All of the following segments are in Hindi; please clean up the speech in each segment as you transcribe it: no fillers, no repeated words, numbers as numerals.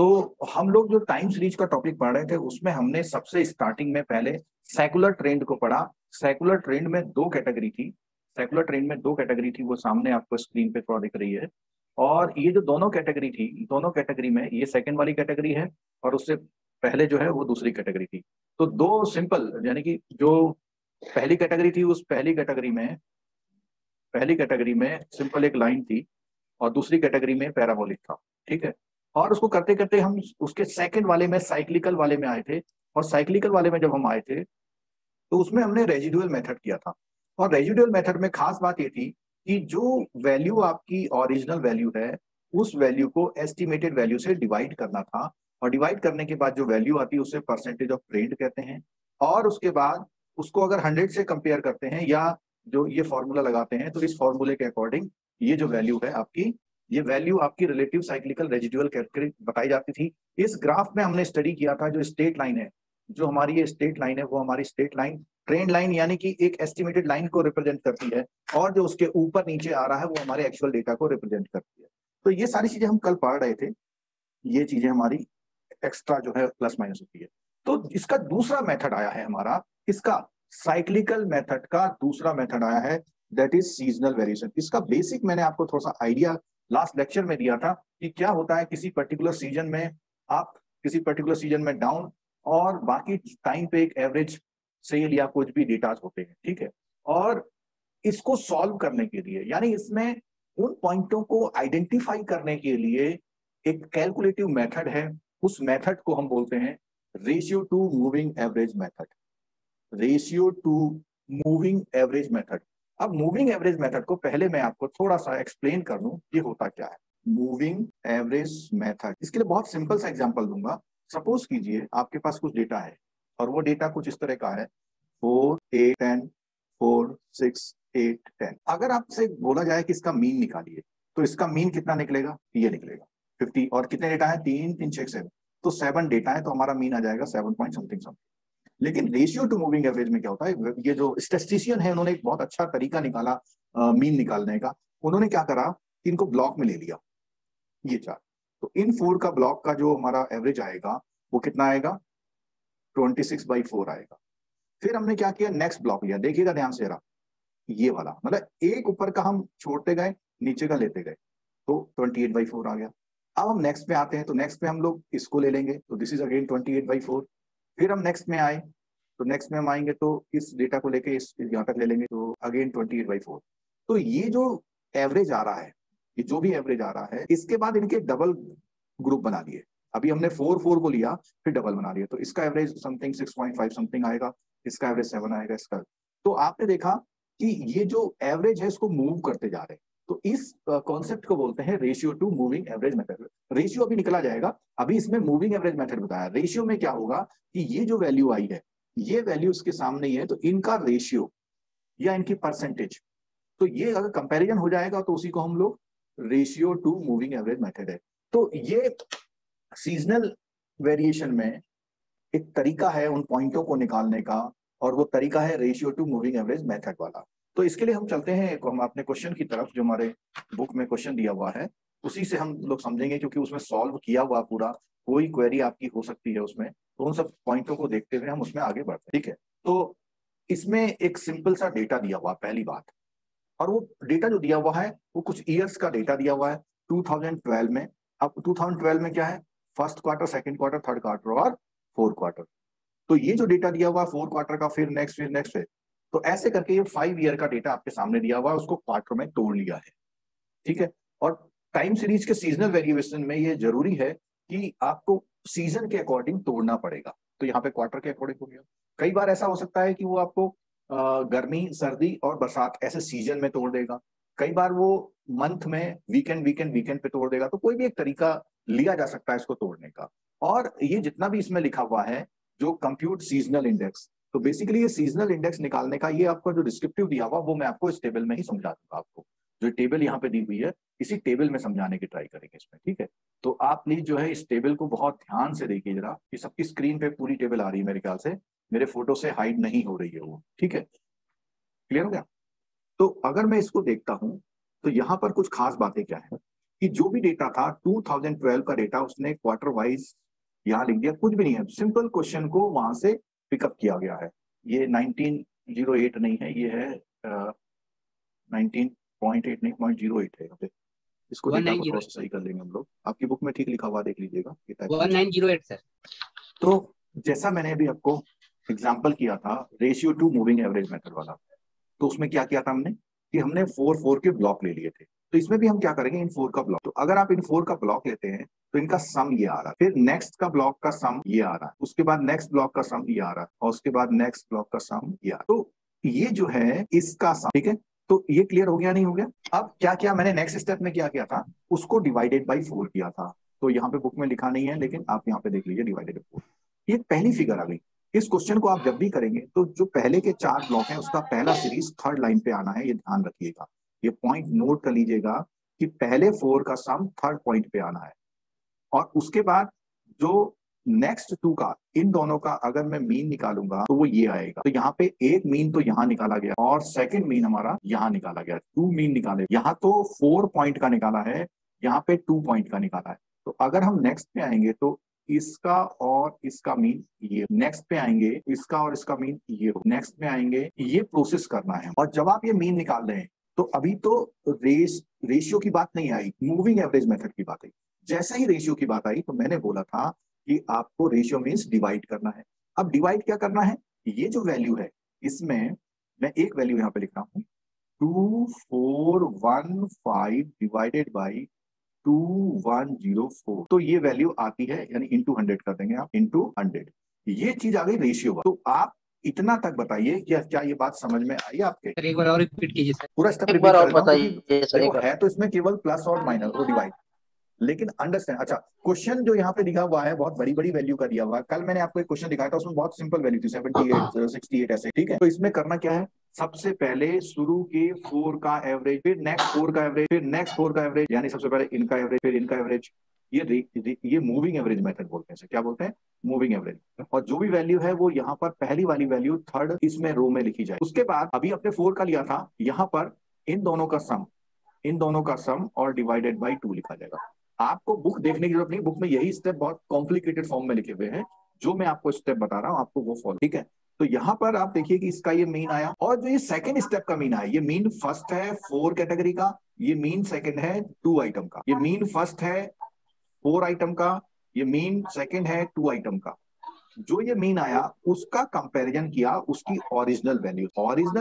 तो हम लोग जो टाइम सीरीज का टॉपिक पढ़ रहे थे उसमें हमने सबसे स्टार्टिंग में पहले सेकुलर ट्रेंड को पढ़ा। सेकुलर ट्रेंड में दो कैटेगरी थी। सेकुलर ट्रेंड में दो कैटेगरी थी, वो सामने आपको स्क्रीन पे थोड़ा दिख रही है। और ये जो दोनों कैटेगरी थी, दोनों कैटेगरी में ये सेकंड वाली कैटेगरी है और उससे पहले जो है वो दूसरी कैटेगरी थी। तो दो सिंपल, यानी कि जो पहली कैटेगरी थी उस पहली कैटेगरी में सिंपल एक लाइन थी और दूसरी कैटेगरी में पैराबोलिक था। ठीक है। और उसको करते करते हम उसके सेकंड वाले में, साइक्लिकल वाले में आए थे। और साइक्लिकल वाले में जब हम आए थे तो उसमें हमने रेजिडुअल मेथड किया था। और रेजिडुअल मेथड में खास बात ये थी कि जो वैल्यू आपकी ओरिजिनल वैल्यू है उस वैल्यू को एस्टिमेटेड वैल्यू से डिवाइड करना था। और डिवाइड करने के बाद जो वैल्यू आती है उसे परसेंटेज ऑफ ट्रेंड कहते हैं। और उसके बाद उसको अगर 100 से कंपेयर करते हैं या जो ये फॉर्मूला लगाते हैं तो इस फॉर्मूले के अकॉर्डिंग ये जो वैल्यू है आपकी, ये वैल्यू आपकी रिलेटिव साइक्लिकल रेजिडुअल कैरेक्टर बताई जाती थी। इस ग्राफ में हमने स्टडी किया था जो स्टेट लाइन है, जो हमारी ये स्टेट लाइन है वो हमारी स्टेट लाइन ट्रेंड लाइन यानी कि एक एस्टिमेटेड लाइन को रिप्रेजेंट करती है। और जो उसके ऊपर नीचे आ रहा है वो हमारे एक्चुअल डेटा को रिप्रेजेंट करती है। तो ये सारी चीजें हम कल पढ़ रहे थे, ये चीजें हमारी एक्स्ट्रा जो है प्लस माइनस होती है। तो इसका दूसरा मेथड आया है हमारा, इसका साइक्लिकल मेथड का दूसरा मेथड आया है, दैट इज सीजनल वेरिएशन। इसका बेसिक मैंने आपको थोड़ा सा आइडिया लास्ट लेक्चर में दिया था कि क्या होता है किसी पर्टिकुलर सीजन में आप, किसी पर्टिकुलर सीजन में डाउन और बाकी टाइम पे एक एवरेज सेल या कुछ भी डेटा होते हैं। ठीक है। और इसको सॉल्व करने के लिए, यानी इसमें उन पॉइंटों को आइडेंटिफाई करने के लिए एक कैलकुलेटिव मेथड है। उस मेथड को हम बोलते हैं ratio two moving average method. Ratio two moving average method. अब मूविंग एवरेज मेथड को पहले मैं आपको थोड़ा सा एक्सप्लेन कर दूं, ये होता क्या है मूविंग एवरेज मेथड। इसके लिए बहुत सिंपल सा एग्जांपल दूंगा। सपोज कीजिए आपके पास कुछ डेटा है और वो डेटा कुछ इस तरह का है 4 8 10 4 6 8 10। अगर आपसे बोला जाए कि इसका मीन निकालिए तो इसका मीन कितना निकलेगा, ये निकलेगा 50। और कितने डेटा है, 3 3 6 7, तो 7 डेटा है तो हमारा मीन आ जाएगा 7 पॉइंट समथिंग समथिंग। लेकिन रेशियो टू मूविंग एवरेज में क्या होता है, ये जो स्टैटिस्टिशियन है उन्होंने एक बहुत अच्छा तरीका निकाला मीन निकालने का। उन्होंने क्या करा, इनको ब्लॉक में ले लिया ये चार। तो इन 4 का ब्लॉक का जो हमारा एवरेज आएगा वो कितना आएगा, 26/4 आएगा। फिर हमने क्या किया, नेक्स्ट ब्लॉक लिया, देखिएगा ध्यान से रहा, ये वाला मतलब एक ऊपर का हम छोड़ते गए नीचे का लेते गए तो 28/4 आ गया। अब हम नेक्स्ट पे आते हैं तो नेक्स्ट पे हम लोग इसको ले लेंगे तो दिस इज अगेन 28/4। फिर हम नेक्स्ट में आए तो नेक्स्ट में हम आएंगे तो इस डेटा को लेके इस यहाँ तक ले लेंगे तो अगेन 28/4। तो ये जो एवरेज आ रहा है, ये जो भी एवरेज आ रहा है, इसके बाद इनके डबल ग्रुप बना लिए। अभी हमने 4 को लिया फिर डबल बना लिया तो इसका एवरेज समथिंग 6.5 समथिंग आएगा, इसका एवरेज 7 आएगा इसका। तो आपने देखा कि ये जो एवरेज है इसको मूव करते जा रहे हैं। तो इस कॉन्सेप्ट को बोलते हैं ratio two moving average method. Ratio अभी निकला जाएगा, अभी इसमें मूविंग एवरेज मेथड बताया। रेशियो में क्या होगा कि ये जो वैल्यू आई है, ये वैल्यू इसके सामने ही है तो इनका रेशियो या इनकी परसेंटेज, तो ये अगर कंपैरिजन हो जाएगा तो उसी को हम लोग ratio two moving average method है। तो ये सीजनल वेरिएशन में एक तरीका है उन पॉइंटों को निकालने का, और वो तरीका है ratio two moving average method वाला। तो इसके लिए हम चलते हैं हम अपने क्वेश्चन की तरफ, जो हमारे बुक में क्वेश्चन दिया हुआ है उसी से हम लोग समझेंगे, क्योंकि उसमें सॉल्व किया हुआ पूरा कोई क्वेरी आपकी हो सकती है उसमें। तो उन सब पॉइंटों को देखते हुए हम उसमें आगे बढ़ते हैं। ठीक है। तो इसमें एक सिंपल सा डेटा दिया हुआ, पहली बात। और वो डेटा जो दिया हुआ है वो कुछ ईयर्स का डेटा दिया हुआ है 2012 में। अब 2012 में क्या है, first quarter, second quarter, third quarter और फोर्थ क्वार्टर। तो ये जो डेटा दिया हुआ है 4 क्वार्टर का, फिर नेक्स्ट, फिर नेक्स्ट, फिर तो ऐसे करके ये 5 ईयर का डेटा आपके सामने दिया हुआ है, उसको क्वार्टर में तोड़ लिया है। ठीक है। और टाइम सीरीज के सीजनल वेरिएशन में ये जरूरी है कि आपको सीजन के अकॉर्डिंग तोड़ना पड़ेगा। तो यहाँ पे क्वार्टर के अकॉर्डिंग हो गया। कई बार ऐसा हो सकता है कि वो आपको गर्मी, सर्दी और बरसात ऐसे सीजन में तोड़ देगा। कई बार वो मंथ में वीकेंड वीकेंड वीकेंड पे तोड़ देगा। तो कोई भी एक तरीका लिया जा सकता है इसको तोड़ने का। और ये जितना भी इसमें लिखा हुआ है जो कंप्यूट सीजनल इंडेक्स, तो बेसिकली ये सीजनल इंडेक्स निकालने का ये आपको जो डिस्क्रिप्टिव दिया हुआ वो मैं आपको इस टेबल में ही समझा दूंगा। आपको जो टेबल यहाँ पे दी हुई है इसी टेबल में समझाने की ट्राई करेंगे इसमें। ठीक है। तो आप प्लीज जो है इस टेबल को बहुत ध्यान से देखिए जरा, कि सबकी स्क्रीन पे पूरी टेबल आ रही है मेरे ख्याल से, मेरे फोटो से हाइड नहीं हो रही है वो। ठीक है, क्लियर हो गया। तो अगर मैं इसको देखता हूं तो यहाँ पर कुछ खास बातें क्या है, कि जो भी डेटा था 2012 का डेटा उसने क्वार्टर वाइज यहाँ लिख दिया, कुछ भी नहीं है, सिंपल क्वेश्चन को वहां से पिकअप किया गया है। ये 1908 नहीं है, ये है 19.8 नहीं 0.08 है यहाँ पे। इसको डेटा को थोड़ा सा सही कर लेंगे हम लोग, आपकी बुक में ठीक लिखा हुआ देख लीजिएगा 1908 सर। तो जैसा मैंने अभी आपको एग्जाम्पल किया था ratio two moving average method वाला, तो उसमें क्या किया था हमने कि हमने 4 के ब्लॉक ले लिए थे। तो इसमें भी हम क्या करेंगे, इन 4 का ब्लॉक। तो अगर आप इन 4 का ब्लॉक लेते हैं तो इनका सम ये आ रहा है, फिर नेक्स्ट का ब्लॉक का सम ये आ रहा है, उसके बाद नेक्स्ट ब्लॉक का सम ये आ रहा है, और उसके बाद नेक्स्ट ब्लॉक का सम ये आ रहा है। तो ये जो है इसका सम, ठीक है। तो ये क्लियर हो गया नहीं हो गया? अब क्या किया मैंने नेक्स्ट स्टेप में, क्या किया था, उसको डिवाइडेड बाई 4 किया था। तो यहाँ पे बुक में लिखा नहीं है लेकिन आप यहाँ पे देख लीजिए, डिवाइडेड बाई 4। ये पहली फिगर आ गई। इस क्वेश्चन को आप जब भी करेंगे तो जो पहले के 4 ब्लॉक हैं उसका पहला सीरीज थर्ड लाइन पे आना है, ये ध्यान रखिएगा, ये पॉइंट नोट कर लीजिएगा कि पहले 4 का सम थर्ड पॉइंट पे आना है। और उसके बाद जो नेक्स्ट 2 का, इन दोनों का अगर मैं मीन निकालूंगा तो वो ये आएगा। तो यहाँ पे एक मीन तो यहाँ निकाला गया और सेकंड मीन हमारा यहाँ निकाला गया, 2 मीन निकाले। यहाँ तो 4 पॉइंट का निकाला है, यहाँ पे 2 पॉइंट का निकाला है। तो अगर हम नेक्स्ट पे आएंगे तो इसका और इसका मीन ये, नेक्स्ट पे आएंगे इसका और इसका मीन ये, नेक्स्ट पे आएंगे, ये प्रोसेस करना है। और जब आप ये मीन निकाल रहे हैं तो अभी तो रेशियो की बात नहीं आई, मूविंग एवरेज मेथड की बात आई। जैसे ही रेशियो की बात आई तो मैंने बोला था कि आपको रेशियो मीन्स डिवाइड करना है। अब डिवाइड क्या करना है, ये जो वैल्यू है इसमें मैं एक वैल्यू यहाँ पे लिख रहा हूँ 2415 डिवाइडेड बाई 2104। तो ये वैल्यू आती है, यानी इंटू 100 कर देंगे आप, इंटू 100। ये चीज आ गई रेशियो। तो आप इतना तक बताइए क्या ये बात समझ में आई आपके? सर एक बार और रिपीट कीजिए सर। पूरा स्टेप एक बार और रिपीट बताइए सर, एक बार। है तो इसमें केवल प्लस और माइनस वो डिवाइड, लेकिन अंडरस्टैंड। अच्छा, क्वेश्चन जो यहाँ पे लिखा हुआ है बहुत बड़ी बड़ी वैल्यू का दिया हुआ है। कल मैंने आपको एक क्वेश्चन दिखाया था, उसमें बहुत सिंपल वैल्यू थी 78 68 ऐसे, ठीक है। तो इसमें करना क्या है, सबसे पहले शुरू के 4 का एवरेज, फिर नेक्स्ट 4 का एवरेज, फिर नेक्स्ट 4 का एवरेज, यानी सबसे पहले इनका एवरेज फिर इनका एवरेज। ये मूविंग एवरेज मेथड बोलते हैं, क्या बोलते हैं, मूविंग एवरेज। और जो भी वैल्यू है वो यहाँ पर पहली वाली वैल्यू थर्ड इसमें रो में लिखी जाए। उसके बाद अभी अपने 4 का लिया था, यहाँ पर इन दोनों का सम और डिवाइडेड बाई 2 लिखा जाएगा। आपको बुक देखने की जरूरत नहीं, बुक में यही स्टेप बहुत कॉम्प्लिकेटेड फॉर्म में लिखे हुए हैं। जो मैं आपको स्टेप बता रहा हूँ आपको वो फॉलो, ठीक है। तो यहाँ पर आप देखिए कि इसका ये मीन आया, और जो ये सेकंड स्टेप का मीन आया, ये मीन फर्स्ट है 4 कैटेगरी का, ये मीन सेकंड है 2 आइटम का। ये मीन फर्स्ट है 4 आइटम का, ये मीन सेकंड है 2 आइटम का। जो ये मीन आया उसका कंपैरिजन किया उसकी ओरिजिनल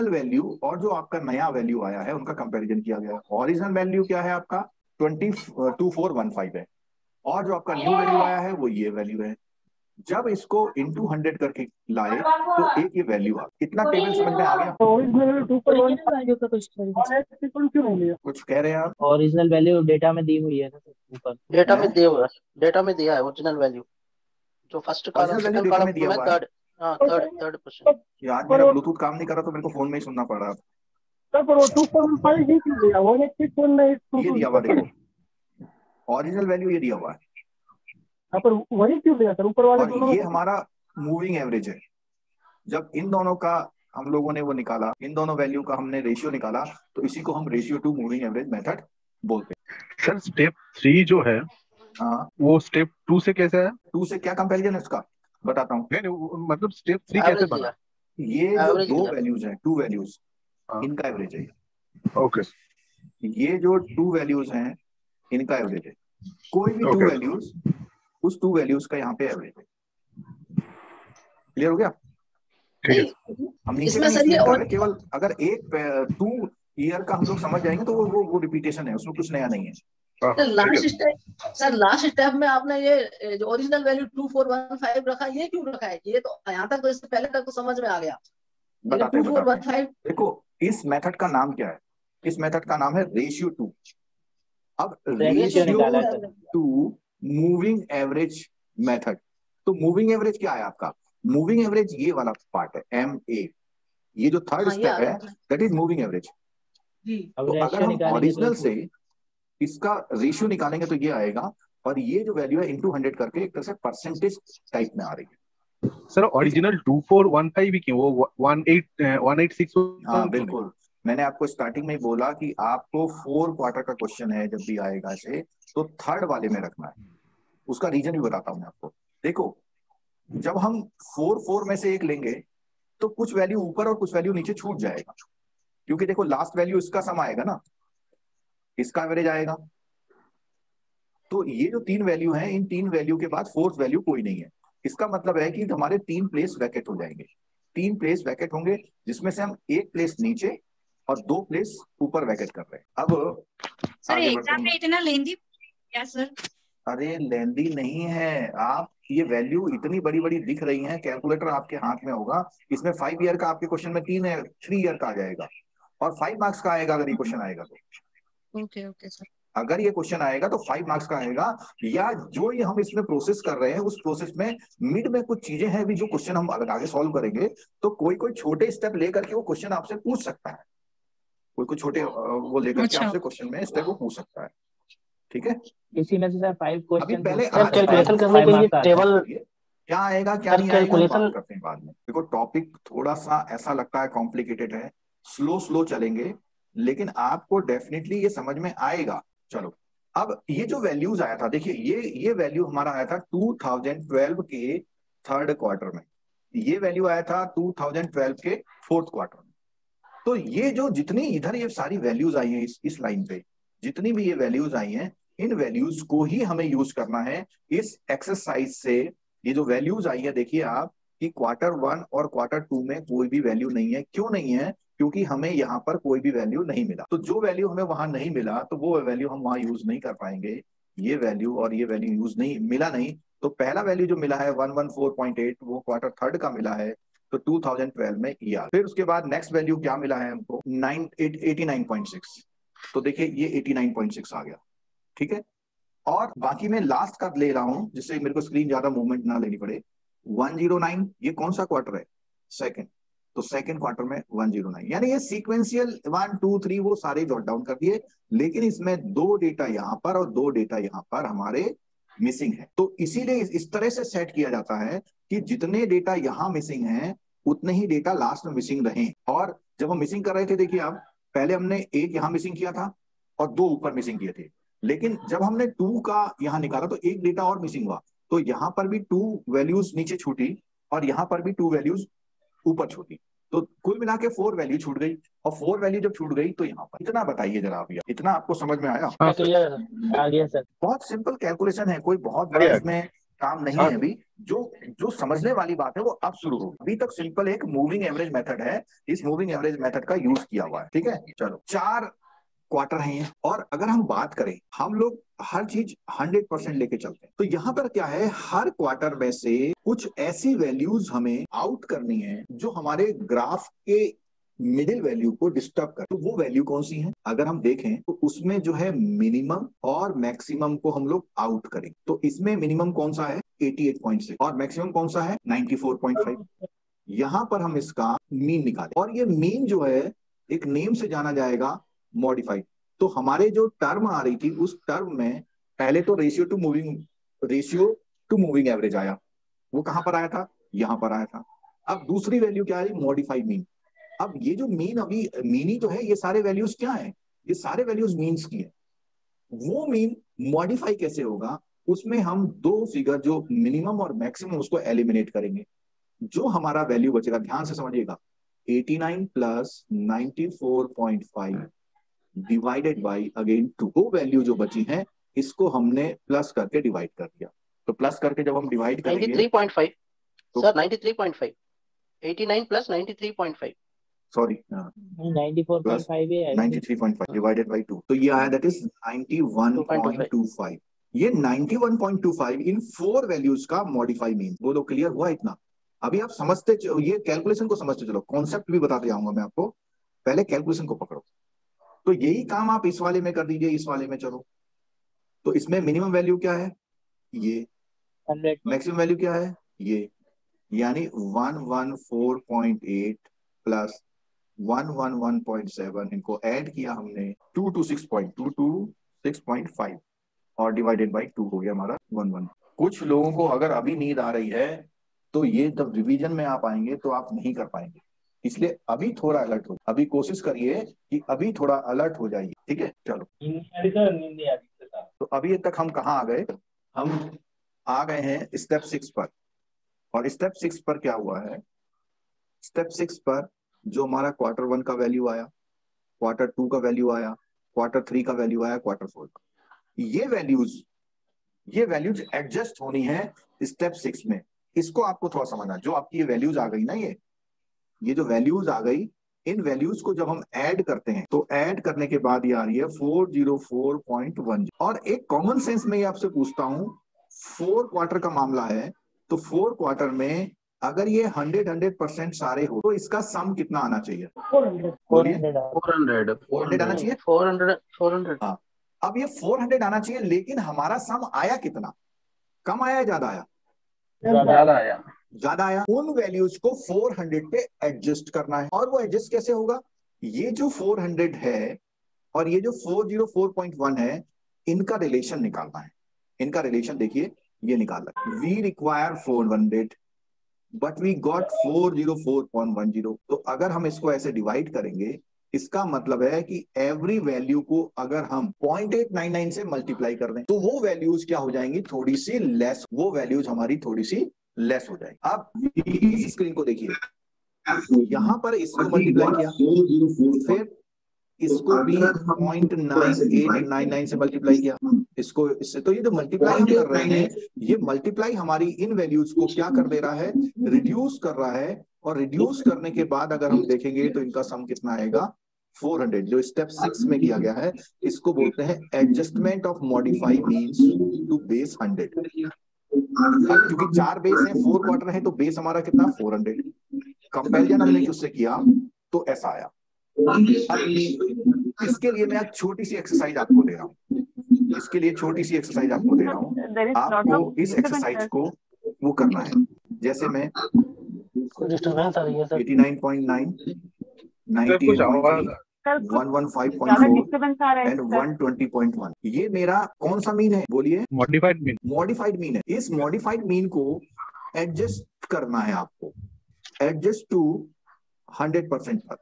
वैल्यू और जो आपका नया वैल्यू आया है उनका कंपैरिजन किया गया। ओरिजिनल वैल्यू क्या है आपका 2415 है, और जो आपका न्यू वैल्यू आया है वो ये वैल्यू है। जब इसको इंटू 100 करके लाए तो एक ये वैल्यू आ, इतना टेबल समझ में आ गया? कुछ कह रहे हैं आप? ओरिजिनल वैल्यू डेटा में दी हुई है ना ऊपर, डेटा में दिया है ओरिजिनल वैल्यू, जो फर्स्ट कॉलम सेकंड कॉलम में थर्ड, हां थर्ड क्वेश्चन। यार मेरा ब्लूटूथ काम नहीं कर रहा तो मेरे को फोन में ही सुनना पड़ रहा है। ये दिया हुआ देखो, ओरिजिनल वैल्यू ये दिया हुआ है, पर वही क्यों दिया सर ऊपर वाले और ये हमारा मूविंग एवरेज है। जब इन दोनों का हम लोगों ने वो निकाला, इन दोनों वैल्यू का हमने रेशियो निकाला, तो इसी को हम ratio two moving average method बोलते हैं। सर स्टेप 3 जो है वो स्टेप 2 से कैसे है? 2 से क्या कंपैरिजन है उसका बताता हूँ। मतलब स्टेप 3 कैसे बना? ये जो दो वैल्यूज हैं, 2 वैल्यूज, इनका एवरेज है। ओके, ये जो 2 वैल्यूज हैं इनका एवरेज है। कोई भी 2 वैल्यूज, उस 2 वैल्यूज का यहाँ पे एवरेज है। क्लियर हो गया? हम नीचे केवल अगर एक 2 ईयर का हम लोग समझ जाएंगे तो वो रिपीटेशन है, उसमें कुछ नया नहीं है। लास्ट स्टेप में आपने ये जो ओरिजिनल वैल्यू 2415 रखा, ये क्यों रखा है? ये तो यहाँ तक तो इससे पहले तक तो समझ में आ गया। 2415 देखो इस मेथड का नाम क्या है, इस मेथड का नाम है रेशियो टू। अब ratio two moving average method. तो मूविंग एवरेज क्या है आपका? मूविंग एवरेज ये वाला पार्ट है MA, ये जो थर्ड स्टेप है दैट इज मूविंग एवरेज। तो अगर हम ओरिजिनल से इसका रेशियो निकालेंगे तो ये आएगा, और ये जो वैल्यू है इंटू 100 करके एक तरह से परसेंटेज टाइप में आ रही है। सर ओरिजिनल 2415 भी क्यों, वो 186? हाँ बिल्कुल, मैंने आपको स्टार्टिंग में ही बोला कि आपको 4 क्वार्टर का क्वेश्चन है, जब भी आएगा ऐसे तो थर्ड वाले में रखना है। उसका रीजन भी बताता हूं मैं आपको। देखो, जब हम 4 में से एक लेंगे तो कुछ वैल्यू ऊपर और कुछ वैल्यू नीचे छूट जाएगा, क्योंकि देखो लास्ट वैल्यू इसका सम आएगा ना, इसका एवरेज आएगा। तो ये जो 3 वैल्यू हैं, इन 3 वैल्यू के बाद फोर्थ वैल्यू कोई नहीं है। इसका मतलब है कि हमारे 3 प्लेस वैकेट हो जाएंगे। 3 प्लेस वैकेट होंगे, जिसमें से हम 1 प्लेस नीचे और 2 प्लेस ऊपर वैकेट कर रहे हैं। अब सर आगे एग्जाम में इतना लेंदी क्या सर? अरे लेंदी नहीं है, आप ये वैल्यू इतनी बड़ी बड़ी दिख रही हैं, कैलकुलेटर आपके हाथ में होगा, इसमें 5 ईयर का आपके क्वेश्चन में 3 ईयर का आ जाएगा और 5 मार्क्स का आएगा अगर ये क्वेश्चन आएगा तो। Okay okay sir. अगर ये क्वेश्चन आएगा तो 5 मार्क्स का आएगा, या जो ये हम इसमें प्रोसेस कर रहे हैं उस प्रोसेस में मिड में कुछ चीजें हैं भी, जो क्वेश्चन हम अगर आगे सॉल्व करेंगे तो कोई कोई छोटे स्टेप लेकर के वो क्वेश्चन आपसे पूछ सकता है, कोई छोटे वो लेकर के आपसे क्वेश्चन में स्टेप वो पूछ सकता है। ठीक है, इसी में से सर 5 क्वेश्चन पहले कैलकुलेशन करने के लिए टेबल क्या आएगा क्या नहीं आएगा कैलकुलेशन बात करते हैं बाद में। देखो टॉपिक थोड़ा सा ऐसा लगता है कॉम्प्लिकेटेड है, स्लो चलेंगे, लेकिन आपको डेफिनेटली ये समझ में आएगा। चलो, अब ये जो वैल्यूज आया था, देखिए ये वैल्यू हमारा आया था 2012 के थर्ड क्वार्टर में, ये वैल्यू आया था 2012 के फोर्थ क्वार्टर में। तो ये जो जितनी इधर ये सारी वैल्यूज आई हैं इस लाइन पे, जितनी भी ये वैल्यूज आई हैं, इन वैल्यूज को ही हमें यूज करना है इस एक्सरसाइज से। ये जो वैल्यूज आई है, देखिए आप कि क्वार्टर 1 और क्वार्टर 2 में कोई भी वैल्यू नहीं है। क्यों नहीं है? क्योंकि हमें यहाँ पर कोई भी वैल्यू नहीं मिला। तो जो वैल्यू हमें वहां नहीं मिला तो वो वैल्यू हम वहां यूज नहीं कर पाएंगे। ये वैल्यू और ये वैल्यू यूज नहीं मिला नहीं, तो पहला वैल्यू जो मिला है 114.8 वो क्वार्टर थर्ड का मिला है, तो 2012 में ईयर। फिर उसके बाद नेक्स्ट वैल्यू क्या मिला है हमको 89.6, तो देखिए ये 89.6 आ गया। ठीक है, और बाकी मैं लास्ट का ले रहा हूं जिससे मेरे को स्क्रीन ज्यादा मूवमेंट ना लेनी पड़े। 109 ये कौन सा क्वार्टर है? सेकंड, तो सेकंड क्वार्टर में 109, यानी ये सीक्वेंशियल 1 2 3 वो सारे जॉट डाउन कर दिए, लेकिन इसमें 2 डेटा यहां पर और 2 डेटा यहां पर हमारे मिसिंग है। तो इसीलिए इस तरह से सेट किया जाता है कि जितने डेटा यहां मिसिंग हैं उतने ही डेटा लास्ट में मिसिंग रहे। और जब हम मिसिंग कर रहे थे, देखिए आप, पहले हमने एक यहां मिसिंग किया था और 2 ऊपर मिसिंग किए थे, लेकिन जब हमने 2 का यहां निकाला तो एक डेटा और मिसिंग हुआ, तो यहां पर भी 2 वैल्यूज नीचे छूटी और यहां पर भी 2 वैल्यूज ऊपर छूटी, तो कुल मिला के 4 वैल्यू छूट गई। और 4 वैल्यू जब छूट गई तो यहाँ पर इतना बताइए जरा आप, इतना आपको समझ में आया? आ गया सर। बहुत सिंपल कैलकुलेशन है, कोई बहुत बड़ा इसमें काम नहीं है। अभी जो समझने वाली बात है वो अब शुरू होगी। अभी तक सिंपल एक मूविंग एवरेज मेथड है, इस मूविंग एवरेज मेथड का यूज किया हुआ है। ठीक है, चलो 4 क्वार्टर है ये, और अगर हम बात करें, हम लोग हर चीज 100% लेके चलते हैं, तो यहाँ पर क्या है, हर क्वार्टर में से कुछ ऐसी वैल्यूज हमें आउट करनी है जो हमारे ग्राफ के मिडिल वैल्यू को डिस्टर्ब कर। तो वो वैल्यू कौन सी है? अगर हम देखें तो उसमें जो है मिनिमम और मैक्सिमम को हम लोग आउट करें। तो इसमें मिनिमम कौन सा है? 88.6, और मैक्सिमम कौन सा है? 94.5। यहाँ पर हम इसका मीन निकालें, और ये मीन जो है एक नेम से जाना जाएगा, मॉडिफाइड। तो हमारे जो टर्म आ रही थी उस टर्म में पहले तो रेशियो टू मूविंग एवरेज आया, वो कहां पर आया था? यहां पर आया था। अब दूसरी वैल्यू क्या है? Modified mean. अब ये जो मीन, अभी मीन ही तो है, ये सारे वैल्यूज क्या है? ये सारे वैल्यूज मीन्स की है। वो मीन मॉडिफाई कैसे होगा? उसमें हम 2 फिगर जो मिनिमम और मैक्सिमम उसको एलिमिनेट करेंगे। जो हमारा वैल्यू बचेगा, ध्यान से समझिएगा, 89 plus 94.5 divided by again 2 value जो बची हैं इसको हमने प्लस करके डिवाइड कर दिया। तो प्लस करके जब हम डिवाइड करेंगे 93.5 सर, 93.5 89 प्लस 93.5 सॉरी 94.5 है, 93.5 डिवाइडेड बाई 2, तो ये आया दैट इज 91.25। ये 91.25 इन 4 वैल्यूज का मॉडिफाई मीन। बोलो क्लियर हुआ इतना? अभी आप समझते, ये कैलकुलेशन को समझते चलो, कॉन्सेप्ट भी बताते जाऊंगा मैं आपको, पहले कैलकुलेशन को पकड़ो। तो यही काम आप इस वाले में कर दीजिए, इस वाले में चलो। तो इसमें मिनिमम वैल्यू क्या है? ये। 100। मैक्सिमम वैल्यू क्या है? ये, यानी 114.8 प्लस 111.7, इनको ऐड किया हमने 226.5 और डिवाइडेड बाई 2 हो गया हमारा 11। कुछ लोगों को अगर अभी नींद आ रही है तो ये जब रिवीजन में आप आएंगे तो आप नहीं कर पाएंगे, इसलिए अभी थोड़ा अलर्ट हो, अभी कोशिश करिए कि अभी थोड़ा अलर्ट हो जाइए, ठीक है। चलो, तो अभी तक हम कहाँ आ गए? हम आ गए हैं स्टेप 6 पर। और स्टेप 6 पर क्या हुआ है? स्टेप 6 पर जो हमारा क्वार्टर 1 का वैल्यू आया, क्वार्टर 2 का वैल्यू आया, क्वार्टर 3 का वैल्यू आया, क्वार्टर 4 का, ये वैल्यूज एडजस्ट होनी है स्टेप 6 में। इसको आपको थोड़ा समझना। जो आपकी ये वैल्यूज आ गई ना, ये जो वैल्यूज आ गई, इन वैल्यूज को जब हम ऐड करते हैं तो ऐड करने के बाद ये आ रही है 404.10। और एक कॉमन सेंस में ये आपसे पूछता हूं, 4 क्वार्टर का मामला है, तो 4 क्वार्टर में अगर ये 100% सारे हो तो इसका सम कितना आना चाहिए? 400 आना चाहिए। 400 हाँ, अब ये 400 आना चाहिए, लेकिन हमारा सम आया कितना? कम आया, ज्यादा आया? ज्यादा आया। उन वैल्यूज को 400 पे एडजस्ट करना है। और वो एडजस्ट कैसे होगा? ये जो 400 है और ये जो 404.1 है, इनका रिलेशन निकालना है। इनका रिलेशन देखिए, ये निकालना है। We require 400 but we got 404.10। तो अगर हम इसको ऐसे डिवाइड करेंगे, इसका मतलब है कि एवरी वैल्यू को अगर हम 0.899 से मल्टीप्लाई कर दें तो वो वैल्यूज क्या हो जाएंगी? थोड़ी सी लेस। वो वैल्यूज हमारी थोड़ी सी लेस हो जाएगी। अब स्क्रीन को देखिए, यहां पर इसको मल्टीप्लाई किया, फिर इसको भी 0.9899 से मल्टीप्लाई किया, इसको इससे। तो ये जो मल्टीप्लाई हम कर रहे हैं, ये मल्टीप्लाई हमारी इन वैल्यूज को क्या कर दे रहा है? रिड्यूस कर रहा है। और रिड्यूस करने के बाद अगर हम देखेंगे तो इनका सम कितना आएगा? 400। जो स्टेप 6 में किया गया है, इसको बोलते हैं adjustment of modified means to base 100। अब क्योंकि 4 बेस है, 4 क्वार्टर है, तो बेस हमारा कितना? 400। कंपैरिजन हमने उससे किया तो ऐसा आया। अब इसके लिए मैं एक छोटी सी एक्सरसाइज आपको दे रहा हूँ। इसके लिए छोटी सी एक्सरसाइज आपको दे रहा हूँ। आपको इस एक्सरसाइज को वो करना है। जैसे मैं 89.9, 90.3, 115.4 एंड 120.1, ये मेरा कौन सा मीन है? बोलिए। Modified mean. मॉडिफाइड मीन है। इस मॉडिफाइड मीन को एडजस्ट करना है आपको, एडजस्ट टू 100% पर।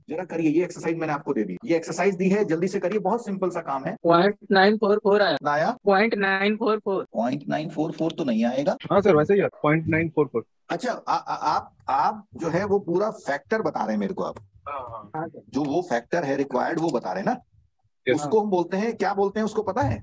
जरा करिए, ये एक्सरसाइज मैंने आपको दे दी। ये एक्सरसाइज दी है, जल्दी से करिए, बहुत सिंपल सा काम है। 0.944 आया। आया 0.944। 0.944 तो नहीं आएगा। हाँ सर, वैसे ही 0.944। अच्छा, आप जो है वो पूरा फैक्टर बता रहे हैं मेरे को। आप जो वो फैक्टर है रिक्वायर्ड, वो बता रहे हैं ना? उसको हम बोलते हैं, क्या बोलते हैं उसको पता है?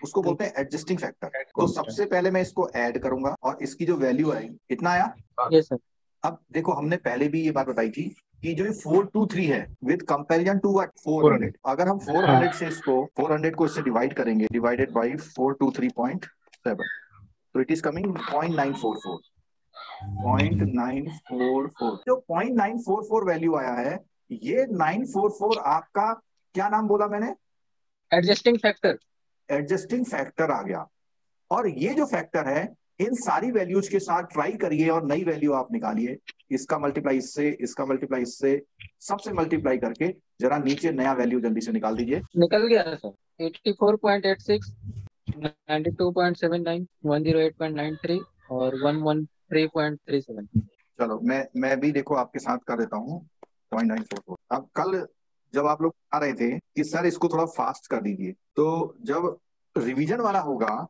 उसको बोलते हैं एडजस्टिंग फैक्टर। तो सबसे पहले मैं इसको ऐड करूंगा और इसकी जो वैल्यू आएगी, कितना आया? Yes sir. अब देखो, हमने पहले भी ये बात बताई थी कि जो 423 है विद कंपैरिजन टू व्हाट? 400। अगर हम 400 से इसको 400 को इससे डिवाइड करेंगे, डिवाइडेड बाय 423.7, तो इट इज कमिंग 0.944। 0.944। जो 0.944 वैल्यू आया है, ये 944 आपका क्या नाम बोला मैंने? Adjusting factor. एडजस्टिंग फैक्टर आ गया। और ये जो फैक्टर है, इन सारी वैल्यूज के साथ ट्राई करिए और नई वैल्यू आप निकालिए। इसका मल्टीप्लाई इससे, इसका मल्टीप्लाई इससे, सबसे मल्टीप्लाई करके जरा नीचे नया वैल्यू जल्दी से निकाल दीजिए। निकल गया सर। 84.86, 92.79, 108.93 और 113.37। चलो, मैं भी देखो आपके साथ कर देता हूँ 0.944। अब कल जब आप लोग आ रहे थे कि सर इसको थोड़ा फास्ट कर दीजिए, तो जब रिवीजन वाला होगा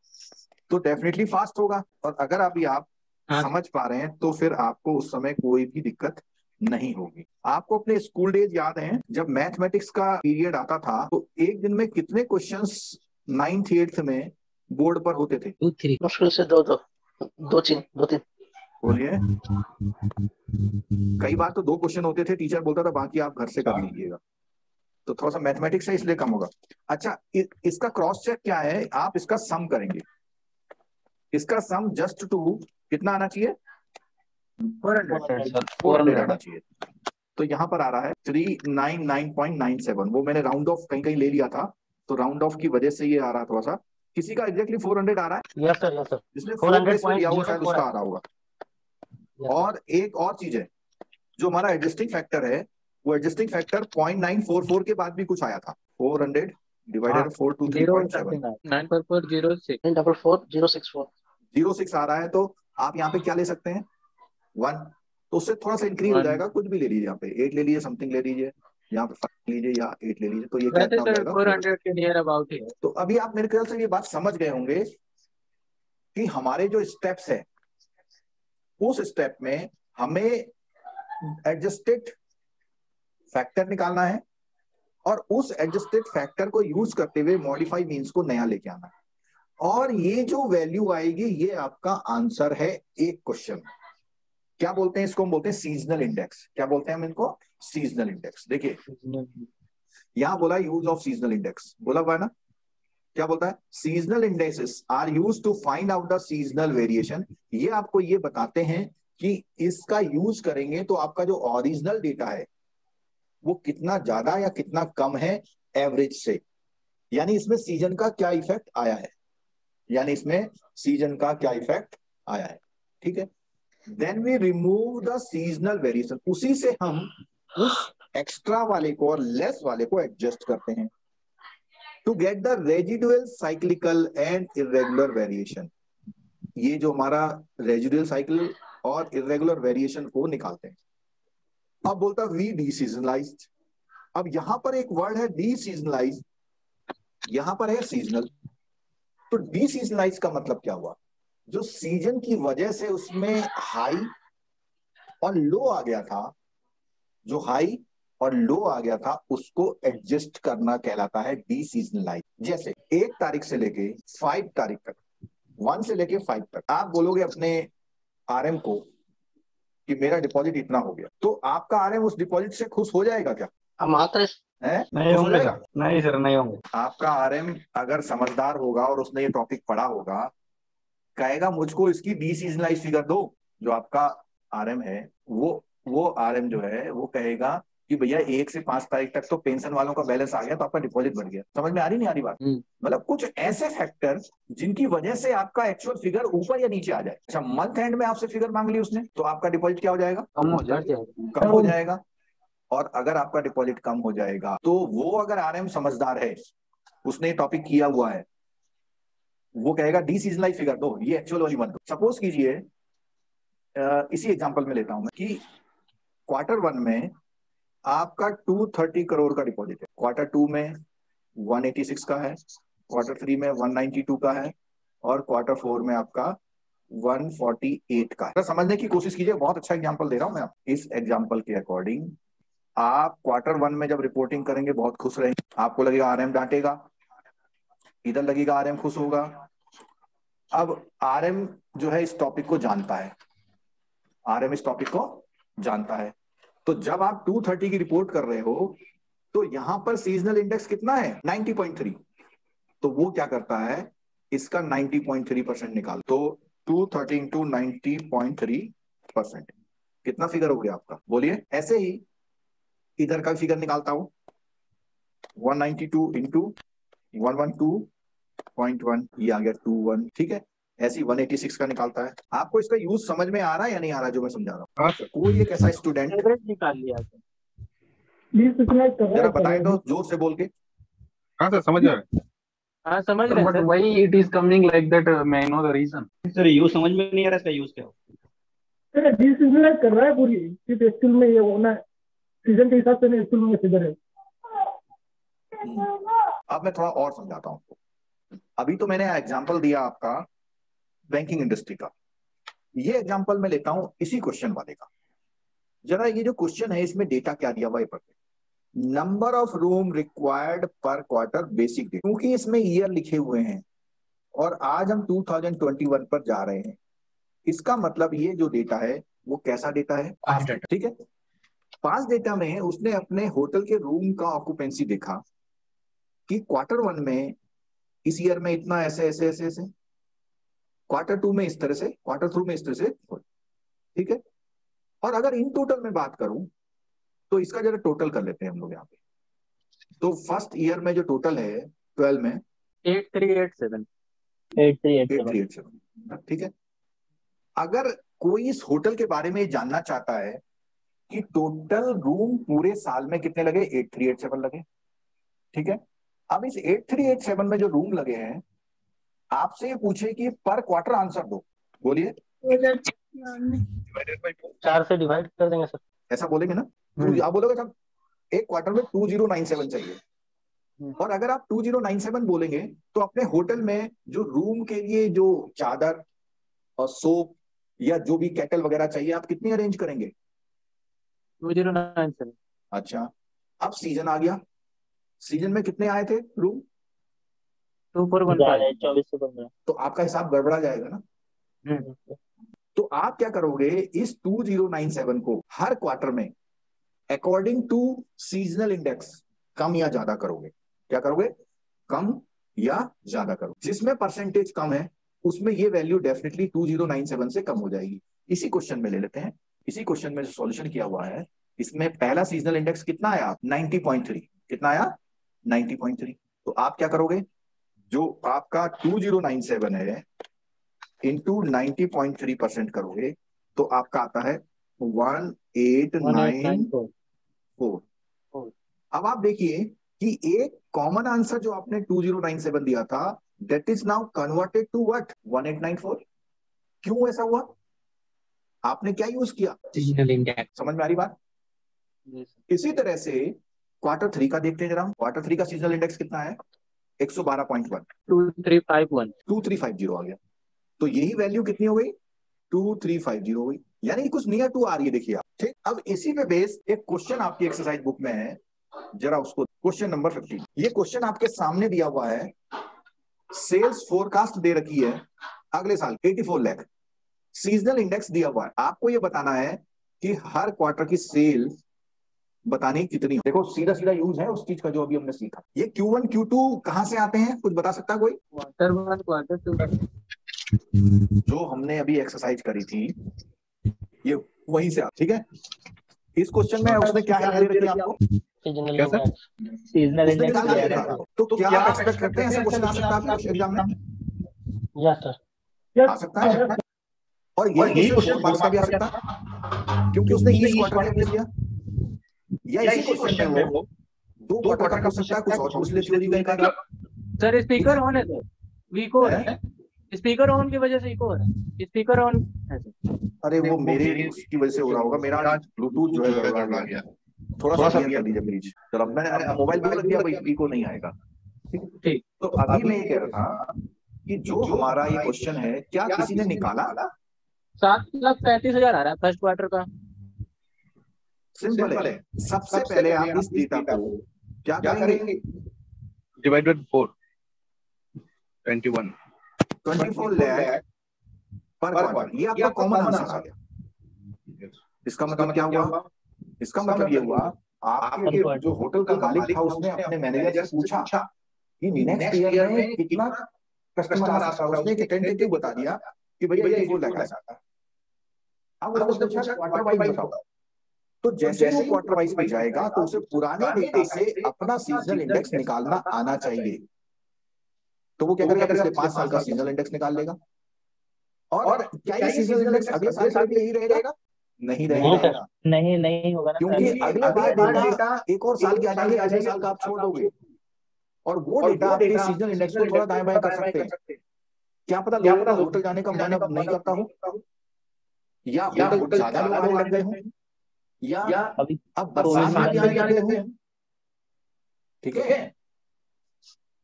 तो डेफिनेटली फास्ट होगा। और अगर अभी आप समझ पा रहे हैं तो फिर आपको उस समय कोई भी दिक्कत नहीं होगी। आपको अपने स्कूल डेज याद हैं, जब मैथमेटिक्स का पीरियड आता था तो एक दिन में कितने क्वेश्चंस 9th 8th में बोर्ड पर होते थे? 2 3 मुश्किल से दो तीन। बोलिए। कई बार तो 2 क्वेश्चन होते थे, टीचर बोलता था बाकी आप घर से कर लीजिएगा। तो थोड़ा सा मैथमेटिक्स है इसलिए कम होगा। अच्छा, इसका क्रॉस चेक क्या है? आप इसका सम करेंगे। इसका सम जस्ट टू कितना आना चाहिए? 400 आना चाहिए। तो यहाँ पर आ रहा है 399.97। वो मैंने राउंड ऑफ कहीं कहीं ले लिया था, तो राउंड ऑफ की वजह से ये आ रहा थोड़ा सा। किसी का एग्जैक्टली 400 आ रहा है? Yes sir. जिसने 400 लिया हुआ शायद उसका आ रहा होगा। और एक और चीज है, जो हमारा एडजस्टिंग फैक्टर है, वो एडजस्टिंग फैक्टर 0.944 के बाद भी कुछ आया था। 400 डिवाइडेड 423.7, 94406 944 064 06 आ रहा है। तो आप यहाँ पे क्या ले सकते हैं? 1 तो उससे थोड़ा सा इंक्रीज हो वन जाएगा, कुछ भी ले लीजिए, यहाँ पे 8 ले लीजिए, समथिंग ले लीजिए, यहाँ पे 5 लीजिए या 8 ले लीजिए, तो ये वैसे कितना हो सर जाएगा 400 के नियर अबाउट ही है। तो अभी आप मेरे ख्याल से ये बात समझ गए होंगे कि हमारे जो स्टेप्स है उस स्टेप में हमें एडजस्टेड फैक्टर निकालना है और उस एडजस्टेड फैक्टर को यूज करते हुए मॉडिफाई मीन्स को नया लेके आना है, और ये जो वैल्यू आएगी ये आपका आंसर है एक क्वेश्चन। क्या बोलते हैं इसको? हम बोलते हैं सीजनल इंडेक्स। क्या बोलते हैं हम इनको? Seasonal index. देखिए यहां बोला यूज ऑफ सीजनल इंडेक्स, बोला हुआ है ना, क्या बोलता है? Seasonal indexes are use to find out the seasonal variation. ये आपको ये बताते हैं कि इसका यूज करेंगे तो आपका जो ओरिजिनल डेटा है वो कितना ज्यादा या कितना कम है एवरेज से, यानी इसमें सीजन का क्या इफेक्ट आया है, यानी इसमें सीजन का क्या इफेक्ट आया है। ठीक है, then we remove the seasonal variation, उसी से हम उस एक्स्ट्रा वाले को और लेस वाले को एडजस्ट करते हैं to get the residual cyclical and irregular variation. ये जो हमारा रेजिडुअल साइकिल और इरेगुलर वेरिएशन को निकालते हैं। अब बोलता वी डीसीजनलाइज्ड। अब यहां पर एक वर्ड है डीसीजनलाइज, यहां पर है सीजनल। तो डीसीजनलाइज का मतलब क्या हुआ? जो सीजन की वजह से उसमें हाई और लो आ गया था, जो हाई और लो आ गया था उसको एडजस्ट करना कहलाता है डीसीजनलाइज। जैसे 1 तारीख से लेके 5 तारीख तक, 1 से लेके 5 तक आप बोलोगे अपने आरएम को कि मेरा डिपॉजिट इतना हो गया, तो आपका आरएम उस डिपॉजिट से खुश हो जाएगा क्या? मात्र है? नहीं होंगे सर, नहीं सर नहीं होंगे। आपका आरएम अगर समझदार होगा और उसने ये टॉपिक पढ़ा होगा, कहेगा मुझको इसकी डीसीजनलाइज फिगर दो। जो आपका आरएम है वो आरएम जो है वो कहेगा कि भैया 1 से 5 तारीख तक तो पेंशन वालों का बैलेंस आ गया तो आपका डिपॉजिट बढ़ गया। समझ में आ रही नहीं आ रही बात? मतलब कुछ ऐसे फैक्टर जिनकी वजह से आपका एक्चुअल फिगर ऊपर या नीचे आ जाए। अच्छा, मंथ एंड में आपसे फिगर मांग ली उसने तो आपका डिपॉजिट क्या हो जाएगा? कम हो जाएगा। कम हो जाएगा। और अगर आपका डिपॉजिट कम हो जाएगा तो वो अगर आरएम समझदार है, उसने टॉपिक किया हुआ है, वो कहेगा डीसीजनलाइज फिगर दो, ये एक्चुअल वाली मत दो। सपोज कीजिए इसी एग्जांपल में लेता हूं मैं कि Q1 में आपका 230 करोड़ का डिपॉजिट है, Q2 में 186 का है, Q3 में 192 का है और Q4 में आपका 148 का है। तो समझने की कोशिश कीजिए, बहुत अच्छा एग्जांपल दे रहा हूं मैं। इस एग्जांपल के अकॉर्डिंग आप Q1 में जब रिपोर्टिंग करेंगे बहुत खुश रहेंगे, आपको लगेगा आरएम डांटेगा, इधर लगेगा आरएम खुश होगा। अब आरएम जो है इस टॉपिक को जानता है, आरएम इस टॉपिक को जानता है। तो जब आप 230 की रिपोर्ट कर रहे हो तो यहां पर सीजनल इंडेक्स कितना है? 90.3। तो वो क्या करता है, इसका 90.3% निकाल। तो 230 इंटू 90.3% कितना फिगर हो गया आपका? बोलिए। ऐसे ही इधर का फिगर निकालता हूं, 192 इंटू 112.1, ये आ गया 21। ठीक है, ऐसी 186 का निकालता है। आपको इसका यूज समझ में आ रहा है या नहीं आ रहा जो मैं समझा रहा हूँ? कोई एक ऐसा स्टूडेंट एवरेज निकाल लिया सर। जरा बताए तो जोर से बोल के। हाँ सर समझ रहा है। हाँ समझ रहे हैं but sir. Why it is coming like that, may I know the reason. Sir यूज समझ में नहीं आ रहा, इसका यूज क्या हो? सर डीसीजनलाइज कर रहा है पूरी, सिर्फ स्कूल में ये होना है, सीजन के हिसाब से नहीं, स्कूल में फिगर है। अब मैं थोड़ा और समझाता हूँ। अभी तो मैंने एग्जांपल दिया आपका बैंकिंग इंडस्ट्री का, ये एग्जांपल मैं लेता हूं इसी क्वेश्चन वाले का। जरा ये जो क्वेश्चन है इसमें डेटा क्या दिया हुआ है पढ़ते। नंबर ऑफ रूम रिक्वायर्ड पर क्वार्टर बेसिक डे, क्योंकि इसमें ईयर लिखे हुए हैं और आज हम 2021 पर जा रहे हैं, इसका मतलब ये जो डेटा है वो कैसा डेटा है? Past data. ठीक है, पास्ट डेटा में उसने अपने होटल के रूम का ऑक्यूपेंसी देखा कि Q1 में इस ईयर में इतना ऐसे ऐसे ऐसे ऐसे, Q2 में इस तरह से, Q3 में इस तरह से। ठीक है, और अगर इन टोटल में बात करूं तो इसका जरा टोटल कर लेते हैं हम लोग यहाँ पे। तो फर्स्ट ईयर में जो टोटल है 12 में 8387। ठीक है, अगर कोई इस होटल के बारे में जानना चाहता है कि टोटल रूम पूरे साल में कितने लगे, 8387 लगे। ठीक है, अब इस 8387 में जो रूम लगे हैं आपसे ये पूछे कि पर क्वार्टर आंसर दो, बोलिए। Divided by 4। 4 से डिवाइड कर देंगे सर। ऐसा बोलेंगे ना, तो आप बोलोगे साहब एक क्वार्टर में 2097 चाहिए। और अगर आप 2097 बोलेंगे तो अपने होटल में जो रूम के लिए जो चादर और सोप या जो भी केटल वगैरह चाहिए आप कितनी अरेंज करेंगे? 2097। अच्छा, अब सीजन आ गया, सीजन में कितने आए थे रूम? 2415। 24 से 15। तो आपका हिसाब गड़बड़ा जाएगा ना। तो आप क्या करोगे, इस 2097 को हर क्वार्टर में अकॉर्डिंग टू सीजनल इंडेक्स कम या ज्यादा करोगे। क्या करोगे? कम या ज्यादा करो। जिसमें परसेंटेज कम है उसमें ये वैल्यू डेफिनेटली 2097 से कम हो जाएगी। इसी क्वेश्चन में ले लेते हैं, इसी क्वेश्चन में जो सॉल्यूशन किया हुआ है इसमें पहला सीजनल इंडेक्स कितना आया? 90.3। कितना आया? 90.3। तो आप क्या करोगे, जो आपका 2097 है इंटू 90.3% करोगे तो आपका आता है 1894। अब आप देखिए कि एक कॉमन आंसर जो आपने 2097 दिया था that is now converted to what? 1894। क्यों ऐसा हुआ? आपने क्या यूज किया? Seasonal index. समझ में आ रही बात? इसी तरह से क्वार्टर 3 का देखते हैं जरा। क्वार्टर 3 का सीजनल इंडेक्स कितना है? 112.1। 2351। 2350 आ गया। तो यही वैल्यू कितनी हो गई? 2350 हो गई, यानी कुछ नियर टू आ रही है। देखिए आप, ठीक। अब इसी पे बेस एक क्वेश्चन आपकी एक्सरसाइज बुक में है, जरा उसको, क्वेश्चन नंबर 15। ये क्वेश्चन आपके सामने दिया हुआ है, सेल्स फोरकास्ट दे रखी है अगले साल 84 लाख, सीजनल इंडेक्स दिया हुआ है। आपको ये बताना है कि हर क्वार्टर की सेल बतानी कितनी। देखो सीधा सीधा यूज है उस चीज का जो अभी हमने सीखा। ये Q1 Q2 कहां से आते हैं, कुछ बता सकता कोई? Quarter 1 quarter 2। जो हमने अभी एक्सरसाइज करी थी ये वहीं से, ठीक है। इस क्वेश्चन में उसने क्या हेल्प दे रखी है आपको? Seasonal index. तो क्या आप एक्सपेक्ट करते हैं ऐसा क्वेश्चन आ सकता है आपके एग्जाम में? यस सर, आ सकता है। और ये क्वेश्चन मार्क्स का भी आ सकता है क्योंकि उसने इस क्वार्टर में पूछ लिया, या इसी क्वेश्चन में वो 2 क्वार्टर का पूछ सकता है, कुछ और पूछ ले थ्योरी का। सर स्पीकर ऑन है सर, वीक हो रहा है। स्पीकर ऑन की वजह से इको हो रहा है। स्पीकर ऑन है सर। अरे वो मेरे की वजह से हो रहा होगा, मेरा ब्लूटूथ जो है गड़बड़ा गया। थोड़ा सा क्लियर कर दीजिए प्लीज। चलो अब मैंने मोबाइल पे लग दिया भाई, इको नहीं आएगा। ठीक। तो अभी मैं ये कह रहा था कि जो हमारा ये क्वेश्चन है क्या किसी ने निकाला? 7,35,000 आ रहा है फर्स्ट क्वार्टर का। सिंपल है। सबसे पहले आप इस डेटा को क्या करेंगे? डिवाइडेड 4 24 लाख पर क्वार्टर। ये आपका कॉमन आंसर आ गया। इसका मतलब क्या हुआ? इसका मतलब ये हुआ आपके जो होटल का मालिक था उसने अपने मैनेजर से पूछा कि नेक्स्ट ईयर में कितना कस्टमर आ सकता है। उसने एक टेंटेटिव बता दिया कि भैया ये 4 लाख आ सकता है। अब उसने पूछा क्वार्टर वाइज बताओ। तो जैसे वो क्वार्टर वाइज पे जाएगा तो उसे पुराने डेटा से अपना सीजनल इंडेक्स निकालना आना चाहिए। तो वो क्या करेगा? पिछले 5 साल का सीजनल इंडेक्स निकाल लेगा। और क्या ये सीजनल इंडेक्स अगले साल भी यही रहेगा? नहीं रहेगा, नहीं होगा ना, क्योंकि अगले बार डेटा एक और साल के आ जाएंगे, अगले साल का आप छोड़ दोगे और वो डेटा आपके सीजनल इंडेक्स को थोड़ा दाएं बाएं कर सकते हैं। क्या पता लोगों का होटल जाने का मन अब नहीं करता हो, या होटल ज्यादा लोग आने लग गए हों, या अब बरसात में आने लग गए हों, ठीक है,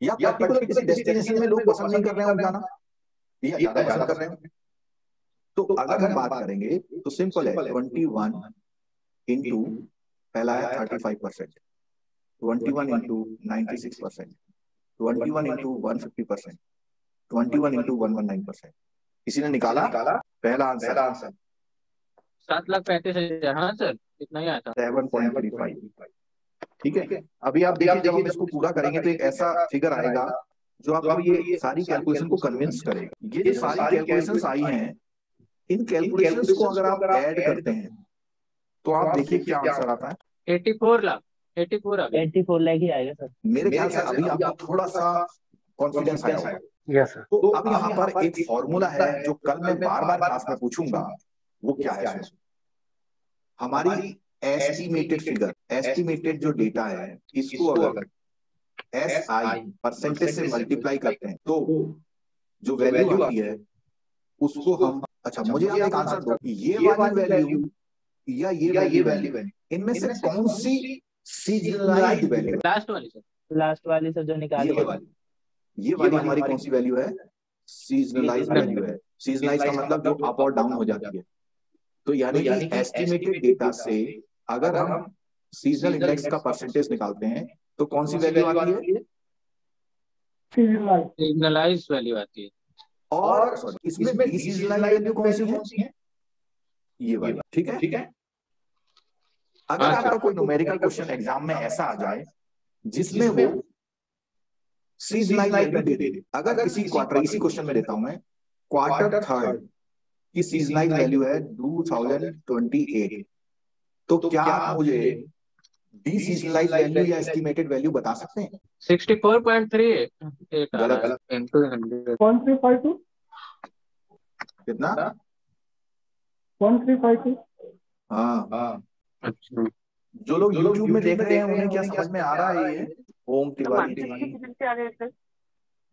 या पर्टिकुलर किसी डेस्टिनेशन में लोग पसंद नहीं कर रहे हैं जाना, या ज्यादा पसंद कर रहे हैं। तो अगर हम बात करेंगे तो सिंपल है, 21 इंटू पहला है 35%, 21 इंटू 96%, 21 इंटू 150%, 21 इंटू 119%। किसी ने निकाला पहला आंसर 7,35,000। हाँ सर, इतना ही आया था। 7.35। ठीक है। अभी आप देखिए जब हम इसको पूरा करेंगे तो एक ऐसा फिगर आएगा जो आपको ये सारी कैलकुलेशन को कन्विंस करेगा। ये जो सारी कैलकुलेशंस आई हैं, इन कैलकुलेशंस को अगर आप ऐड करते हैं तो आप देखिए क्या आंसर आता है। 84 लाख। 84 लाख ही आएगा सर मेरे ख्याल से। अभी आपको थोड़ा सा कॉन्फिडेंस आया होगा। Yes sir. तो अब यहाँ पर एक फॉर्मूला है जो कल मैं बार बार क्लास में पूछूंगा, वो क्या है? हमारी एस्टिमेटेड फिगर, एस्टिमेटेड जो डेटा है, इसको अगर SI परसेंटेज से मल्टीप्लाई करते हैं तो जो वैल्यू आती है उसको हम अच्छा मुझे आप एक आंसर दो, ये वाली वैल्यू या ये वैल्यू इनमें से कौन सी सीजनलाइज्ड वैल्यू है? लास्ट वाली सर, लास्ट वाली सर जो निकाली है। ये वाली हमारी कौन सी वैल्यू है? सीजनलाइज्ड वैल्यू है। सीजनलाइज का मतलब जो अप और डाउन हो जाती है। तो यानी कि एस्टिमेटेड डेटा से अगर हम सीजनल इंडेक्स का परसेंटेज निकालते हैं तो कौन सी वैल्यू आती है? सीजनलाइज्ड वैल्यू आती है। और इसमें डीसीजनलाइज्ड वैल्यू कौन सी है? ये वाली, ठीक है। अगर आपका कोई न्यूमेरिकल क्वेश्चन एग्जाम में ऐसा आ जाए जिसमें वो सीजनलाइज्ड वैल्यू दे दे, अगर किसी क्वार्टर, इसी क्वेश्चन में देता हूं मैं, क्वार्टर थर्ड की सीजनलाइज्ड वैल्यू है 2028, तो क्या आप मुझे डीसीजनलाइज्ड वैल्यू या एस्टिमेटेड वैल्यू बता सकते हैं? 64.3 गलत। into 100 1352 कितना? 1352। हाँ। अच्छा, जो लोग YouTube में देख रहे हैं उन्हें क्या समझ में आ रहा है? ये ओम तिवारी जी,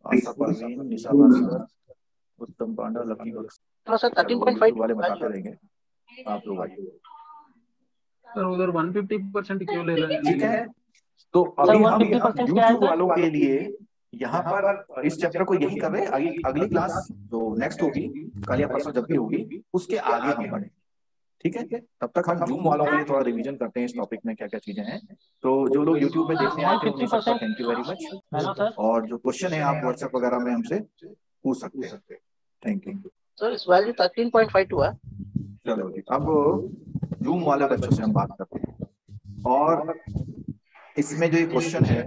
आशा परवीन, निशा भास्कर, उत्तम पांडा, लकी बख्श, थोड़ा सा 13.5 वाले बताते रहेंगे आप लोग आइए। सर उधर 150% क्यों ले रहे हैं? ठीक है, तो अभी हम YouTube वालों के लिए यहाँ पर इस चैप्टर को यही कर रहे हैं। अगली क्लास जो नेक्स्ट होगी, कल या परसों जब भी होगी, उसके आगे हम पढ़ेंगे। ठीक है, तब तक हम जूम वालों के लिए थोड़ा रिवीजन करते हैं इस टॉपिक में क्या क्या चीजें हैं। तो जो लोग YouTube में देखने आए थे उन्हें सबका थैंक यू वेरी मच। और जो क्वेश्चन है आप व्हाट्सएप वगैरह में हमसे पूछ सकते हैं। Thank you sir. इस वैल्यू 13.52 है। चलो जी, अब जूम वाले बच्चों से हम बात करते हैं। और इसमें जो ये क्वेश्चन है,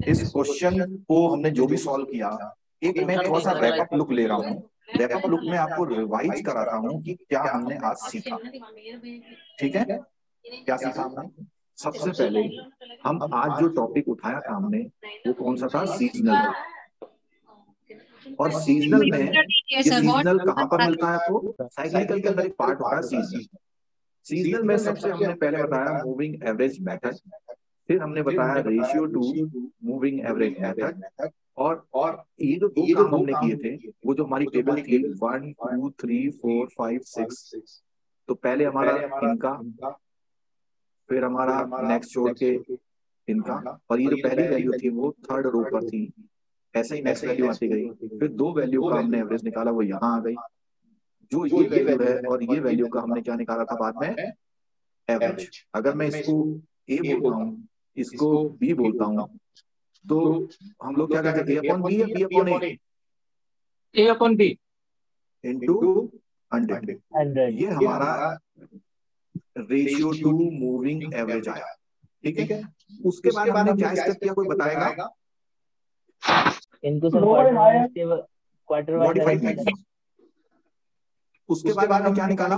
इस क्वेश्चन को हमने जो भी सॉल्व किया, एक मैं थोड़ा सा रैपअप लुक ले रहा हूँ। रैपअप लुक में आपको रिवाइज कराता हूँ कि क्या हमने आज सीखा। ठीक है, क्या सीखा हमने? सबसे पहले हम आज जो टॉपिक उठाया था हमने, वो कौन सा था? सीजनल। और सीजनल में ये सीजनल कहाँ पर मिलता है आपको? साइक्लिकल के अंदर एक पार्ट होता है सीजनल। सीजनल में सबसे हमने पहले बताया मूविंग एवरेज मेथड, फिर हमने बताया ratio two moving average method, और ये जो दो काम हमने किए थे, वो जो हमारी टेबल थी 1 2 3 4 5 6, तो पहले हमारा इनका, फिर हमारा नेक्स्ट छोड़ के इनका, और ये जो पहली वैल्यू थी वो थर्ड रो पर थी। ऐसे ही नेक्स्ट वैल्यू आती गई, फिर दो वैल्यू का हमने एवरेज निकाला, वो यहाँ आ गई। जो ये वैल्यू है और ये वैल्यू का हमने क्या निकाला था बाद में? एवरेज। अगर मैं इसको ए बोलता हूँ, इसको बी बोलता हूँ, तो हम लोग क्या कहते हैं? ए अपॉन बी या बी अपॉन ए? ए अपॉन बी इनटू 100। ये हमारा रेशियो टू मूविंग एवरेज आया। ठीक है, उसके बाद हमने क्या स्टेप किया, कोई बताएगा? इनको सर क्वार्टर वाइज। उसके बाद हमने क्या निकाला?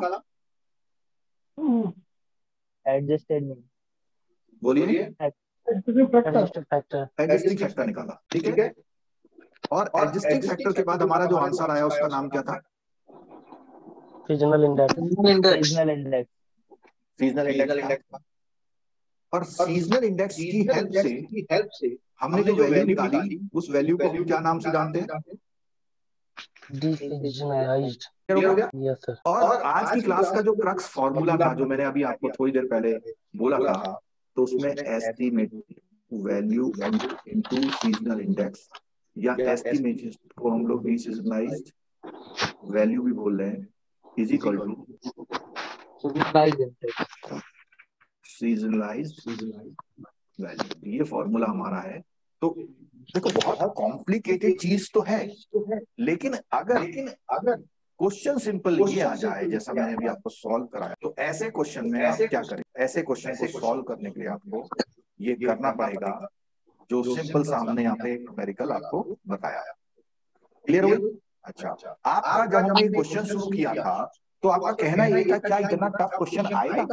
Adjusted mean. बोलिए। Adjusting factor. एडजस्टिंग फैक्टर निकाला। ठीक है, और एडजस्टिंग फैक्टर के बाद हमारा जो आंसर आया उसका नाम क्या था? Seasonal index. Seasonal index. और सीजनल इंडेक्स की हेल्प से हमने जो वैल्यू निकाली, उस वैल्यू को हम क्या नाम से जानते हैं? डीसीजनलाइज्ड। Yes sir. और आज की क्लास का जो क्रक्स फॉर्मूला था, जो मैंने अभी आपको थोड़ी देर पहले बोला था, तो उसमें estimate value into seasonal index, या एस्टिमेट को हम लोग डीसीजनलाइज्ड वैल्यू भी बोल रहे हैं, इज इक्वल टू सीजनलाइज्ड वैल्यू। ये फॉर्मूला हमारा है। तो देखो, बहुत कॉम्प्लिकेटेड चीज तो है, लेकिन अगर क्वेश्चन सिंपल ये आ जाए जैसा मैंने अभी आपको सॉल्व कराया, तो ऐसे क्वेश्चन में आप क्या करें? ऐसे क्वेश्चन को सॉल्व करने के लिए आपको ये करना पड़ेगा जो सिंपल सा हमने यहाँ पे न्यूमेरिकल आपको बताया। क्लियर हुई? अच्छा, आपका जब हमने क्वेश्चन शुरू किया था तो आपका कहना ये था क्या इतना टफ क्वेश्चन आएगा?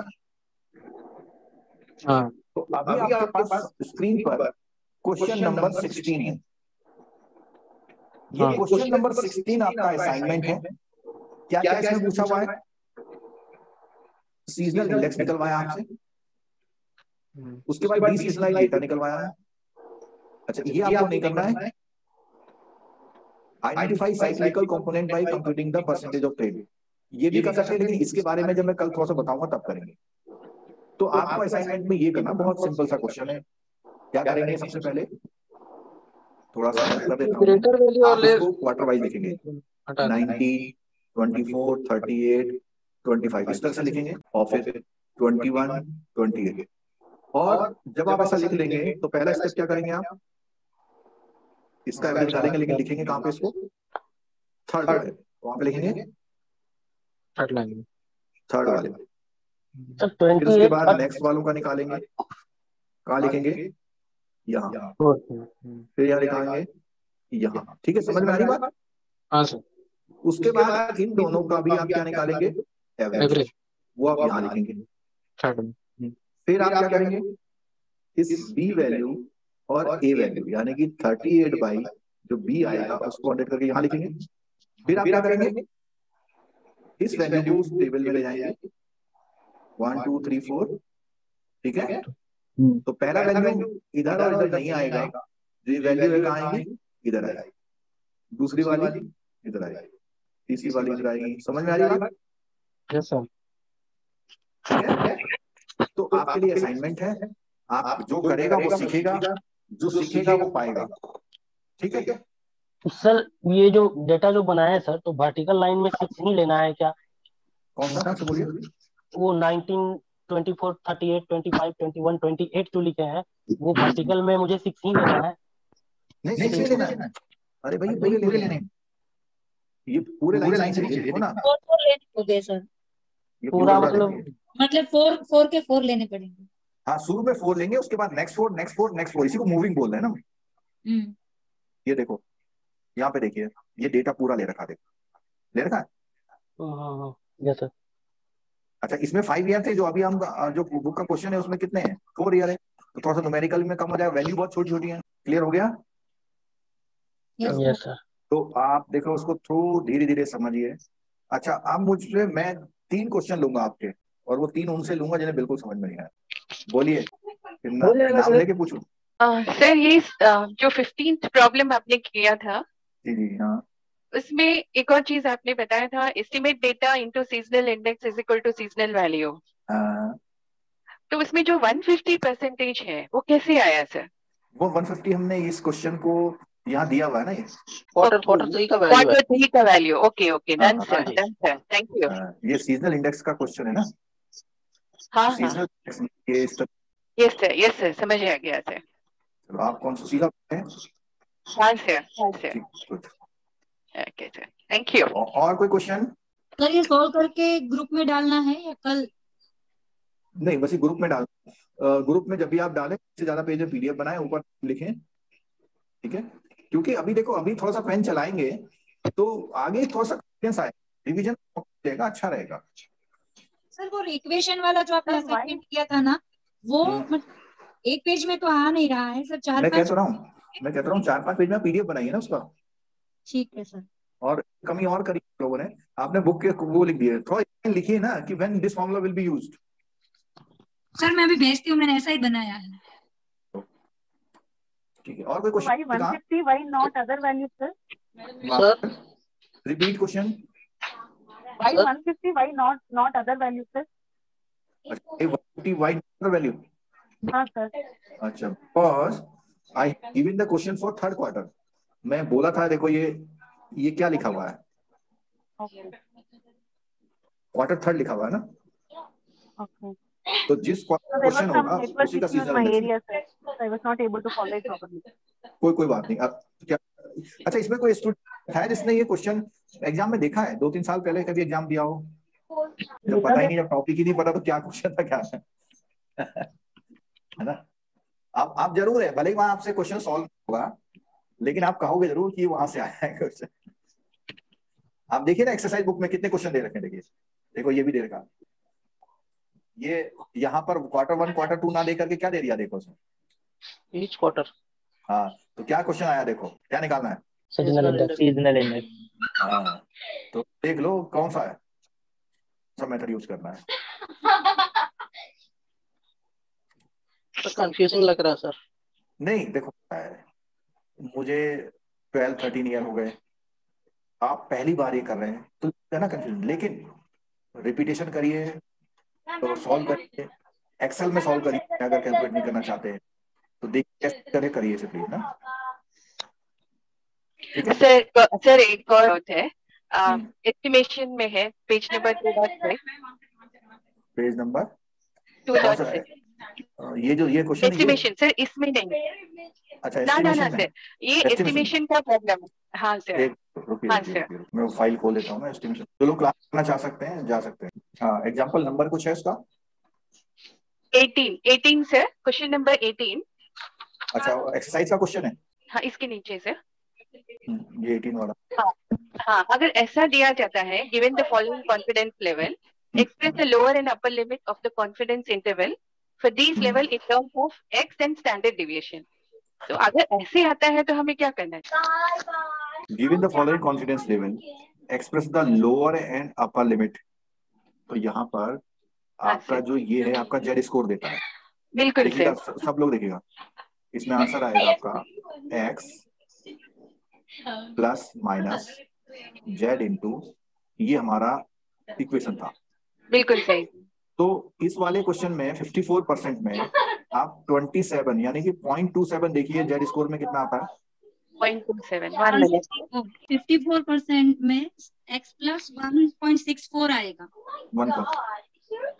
हाँ। तो अभी आपके पास स्क्रीन पर क्वेश्चन नंबर 16 है। ये क्वेश्चन नंबर 16 आपका असाइनमेंट है। क्या क्या इसमें पूछा हुआ है? सीजनल इंडेक्स निकलवाया आपसे, उसके बाद डीसीजनलाइज्ड डेटा निकलवाया है। अच्छा, ये आपको नहीं करना है। Identify cyclical component by computing the percentage of trade. ये भी कर सकते हैं, लेकिन इसके बारे में जब मैं कल थोड़ा सा बताऊंगा तब करेंगे। तो आपको असाइनमेंट में ये करना, बहुत सिंपल सा क्वेश्चन है। क्या करेंगे सबसे पहले, थोड़ा सा हेल्प कर देता हूँ, आप इसको क्वार्टर वाइज लिखेंगे, 90, 24, 38, 25 इस तरह से लिखेंगे, और फिर 21, 28। और जब आप ऐसा लिख लेंगे तो पहला स्टेप क्या करेंगे, आप इसका एवरेज निकालेंगे, लेकिन लिखेंगे कहाँ पे इसको, थर्ड वाले, वहां पे लिखेंगे थर्ड लाइन, थर्ड वाले। फिर उसके बाद नेक्स्ट वालों का निकालेंगे, कहाँ लिखेंगे, यहाँ, फिर यहाँ लिखाएंगे यहाँ। ठीक है, समझ में आ रही बात? हाँ सर। उसके बाद इन दोनों का भी आप क्या निकालेंगे, एवरेज, वो आप यहाँ लिखेंगे। फिर आप क्या करेंगे, इस बी वैल्यू और ए वैल्यू यानी कि 38 बाई जो बी आएगा उसको 100 करके यहाँ लिखेंगे। फिर आप क्या करेंगे, इस वैल्यू को उस टेबल में ले जाएंगे, 1 2 3 4, ठीक है। तो पहला वैल्यू इधर और इधर नहीं आएगा, जो वैल्यू है कहाँ आएगी, इधर आएगी, दूसरी वाली इधर आएगी, तीसरी वाली इधर आएगी। समझ में आ रही है? Yes sir. ठीक है, तो आपके लिए असाइनमेंट है, आप जो करेगा वो सीखेगा, जो सीखेगा वो पाएगा। ठीक है सर, ये जो डेटा जो बनाया है सर, तो वर्टिकल लाइन में 16 लेना है क्या? कौन सा नाम से बोलिए? वो 19, 24, 38, 25, 21, 28 जो लिखे हैं वो वर्टिकल में मुझे 16 लेना है। नहीं 16 लेना है, अरे भाई पूरे लेने, ये पूरे लाइन से नीचे देखो ना, 4 लेने होंगे सर, ये पूरा मतलब 4 के 4 लेने पड़ेंगे। हाँ, शुरू में 4 लेंगे, उसके बाद नेक्स्ट 4, नेक्स्ट 4, नेक्स्ट 4, इसी को मूविंग बोल रहे हैं ना। ये देखो, यहाँ पे देखिए, ये डेटा पूरा ले रखा, देखो ले रखा है। Yes sir. अच्छा, इसमें 5 ईयर थे, जो अभी हम जो बुक का क्वेश्चन है उसमें कितने हैं, 4 ईयर है, तो थोड़ा सा न्यूमेरिकल में कम हो जाएगा, वैल्यू बहुत छोटी छोटी है। क्लियर हो गया? Yes sir. तो आप देखो उसको थोड़ा धीरे धीरे समझिए। अच्छा, अब मुझसे मैं 3 क्वेश्चन लूंगा आपके, और वो 3 उनसे लूंगा जिन्हें बिल्कुल समझ में नहीं आया। बोलिए, नाम लेके पूछो। सर, ये जो 15th प्रॉब्लम आपने किया था, जी हाँ, उसमें एक और चीज आपने बताया था, estimate data into seasonal index is equal to seasonal value. तो उसमें जो 150% है वो कैसे आया सर? वो 150 हमने इस क्वेश्चन को यहाँ दिया हुआ है ना, ये क्वार्टर 3 का वैल्यू है। क्वार्टर 3 का value, okay done sir, thank you. ये सीजनल इंडेक्स का क्वेश्चन है ना। हाँ सीजनल इंडेक्स, यस सर, समझ आ गया सर। चलो, आप कौन सा सीधा है? हाँ sir. Okay sir, thank you. और कोई क्वेश्चन? सर, ये सॉल्व करके ग्रुप में डालना है या कल? नहीं, बस ग्रुप में डाल, ग्रुप में जब भी आप डालें, इससे ज्यादा पेज में पीडीएफ बनाए, ऊपर लिखें, ठीक है। क्योंकि अभी देखो, अभी थोड़ा सा पेन चलाएंगे तो आगे थोड़ा सा कॉन्फिडेंस आए, रिवीजन देगा, अच्छा रहेगा। सर, वो इक्वेशन वाला जो आपने असाइनमेंट किया था ना, वो एक पेज में तो आ नहीं रहा है सर, 4-5। मैं कह तो रहा हूँ 4-5 पेज में पीडीएफ बनाइए ना उसका। ठीक है सर। और कमी और करी लोगों ने, आपने बुक के वो लिख दिए, थोड़ा लिखिए ना कि when this formula will be used. Sir, मैं अभी भेजती हूँ, मैंने ऐसा ही बनाया है। ठीक है, और कोई question? 150 why not other values sir? Sir, repeat question. Why 150 why not other values sir? 150 why not value? हाँ सर। अच्छा, because I given the question for third quarter. मैं बोला था, देखो ये क्या लिखा हुआ है, क्वार्टर थर्ड लिखा हुआ है ना। Okay. तो जिस क्वार्टर क्वेश्चन होगा उसी का season area sir. I was not able to follow it properly. कोई बात नहीं। अब क्या, अच्छा, इसमें कोई स्टूडेंट है जिसने ये क्वेश्चन एग्जाम में देखा है, 2-3 साल पहले कभी एग्जाम दिया हो? जब पता ही नहीं, जब टॉपिक ही नहीं पता तो क्या क्वेश्चन था, क्या है ना। आप जरूर है, भले ही वहां आपसे क्वेश्चन सॉल्व होगा, लेकिन आप कहोगे जरूर कि वहां से आया है क्वेश्चन। आप देखिए ना, एक्सरसाइज बुक में कितने क्वेश्चन दे रखे हैं, देखो ये भी दे रखा, ये यहाँ पर क्वार्टर 1 क्वार्टर 2 ना दे करके क्या दे दिया, देखो उसमें ईच क्वार्टर। हाँ, तो क्या क्वेश्चन आया, देखो क्या निकालना है, सीजनल इंडेक्स। हाँ, तो देख लो कौन सा है, सब मेथड यूज करना है। तो कंफ्यूजिंग लग रहा है सर। नहीं देखो, मुझे 12-13 ईयर हो गए, आप पहली बार ये कर रहे हैं तो है ना कंफ्यूजन, लेकिन रिपीटेशन करिए तो सॉल्व करिए, एक्सेल में सॉल्व करिए अगर कैलकुलेट नहीं करना चाहते हैं तो देखिए कैसे करे, करिए इसे प्लीज ना। ठीक है सर एक और होता है एस्टिमेशन में है पेज नंबर 2.6, पेज नंबर 2.6 ये जो ये क्वेश्चन एस्टिमेशन सर इसमें नहीं। अच्छा ना सर ये एस्टिमेशन का प्रॉब्लम है। हाँ सर हाँ सर मैं फाइल खोल लेता हूँ ना एस्टिमेशन। जो लोग क्लास करना चाह सकते हैं जा सकते हैं। हाँ एग्जांपल नंबर कुछ है उसका 18 सर, क्वेश्चन नंबर 18। अच्छा एक्सरसाइज का क्वेश्चन है। हाँ इसके नीचे सर ये 18 वाला। हाँ अगर ऐसा दिया जाता है given the following confidence level express the lower and upper limit of the confidence interval for this level in terms of x and standard deviation. तो अगर ऐसे आता है तो हमें क्या करना है? Given the following confidence level express the lower and upper limit. तो यहाँ पर आपका जो ये है आपका जेड स्कोर देता है। बिल्कुल सब लोग देखिएगा इसमें आंसर आएगा आपका x plus minus Z into ये हमारा इक्वेशन था। बिल्कुल सही। तो इस वाले क्वेश्चन में 54% में आप 27 यानी कि 0.27 देखिए जेड स्कोर में कितना आता है 0.27। 54% में x प्लस 1.64 आएगा।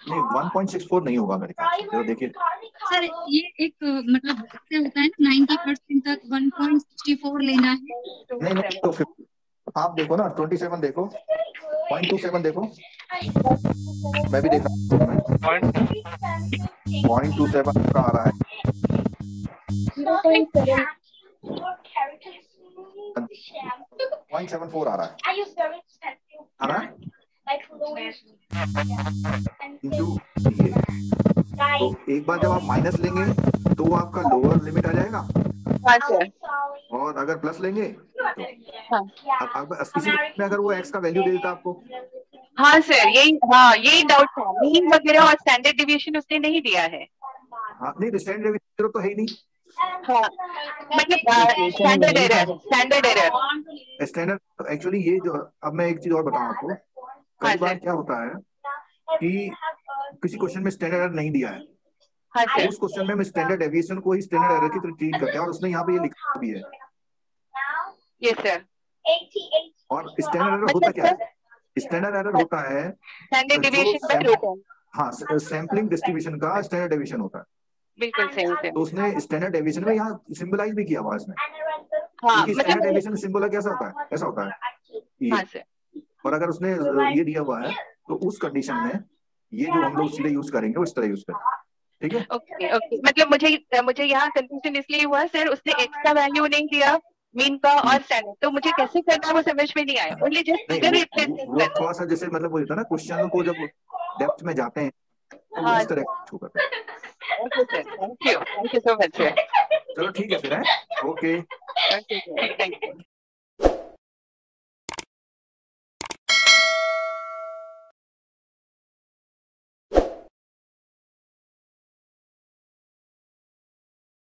1.64 नहीं होगा मेरे ख्याल से। तो देखिए सर ये एक मतलब ऐसे होता है 90% तक 1.64 लेना है। नहीं तो फिर आप देखो ना 27 देखो 0.27 देखो मैं भी देख रहा हूँ 0.27 का आ रहा है 0.74 आ रहा है इंटू ये। तो एक बार जब आप माइनस लेंगे तो आपका लोअर लिमिट आ जाएगा और अगर प्लस लेंगे तो अब इसी में अगर वो एक्स का वैल्यू दे देता आपको। हाँ सर यही डाउट था। मीन वगैरह और स्टैंडर्ड डिविएशन उसने नहीं दिया है। हाँ नहीं तो स्टैंडर्ड डिविएशन तो है ही नहीं। हाँ मतलब स्टैंडर्ड स्टैंडर्ड एक्चुअली ये जो अब मैं एक चीज और बताऊं आपको। कई बार क्या होता है कि किसी क्वेश्चन में स्टैंडर्ड एरर नहीं दिया है। तो उस क्वेश्चन में हम स्टैंडर्ड डेविएशन को ही स्टैंडर्ड एरर की तरह ट्रीट करते हैं और उसने यहाँ पे ये लिखा भी है। Yes sir. और स्टैंडर्ड एरर होता क्या है? स्टैंडर्ड एरर होता है स्टैंडर्ड डेविएशन बाय रूट। हाँ सैम्पलिंग डिस्ट्रीब्यूशन का स्टैंडर्ड डेविएशन होता है। बिल्कुल सही सर। तो उसने स्टैंडर्ड डेविएशन में यहाँ सिंबलाइज भी किया हुआ इसमें। हाँ स्टैंडर्ड डेविएशन सिंबल कैसा होता है? ऐसा होता है। हाँ सर। और अगर उसने ये दिया हुआ है तो उस कंडीशन में ये जो हम लोग सीधे यूज करेंगे उस तरह यूज करेंगे। ठीक है ओके मतलब मुझे यहाँ कंफ्यूजन इसलिए हुआ सर उसने एक्स का वैल्यू नहीं दिया मीन का और स्टैंडर्ड। तो मुझे कैसे करना है वो समझ में नहीं आया। ओनली जस्ट वो थोड़ा सा जैसे मतलब वो होता है ना क्वेश्चन को जब डेप्थ में जाते हैं तो इस तरह शो करते हैं। Okay sir thank you so much sir. चलो ठीक है फिर है ओके थैंक यू।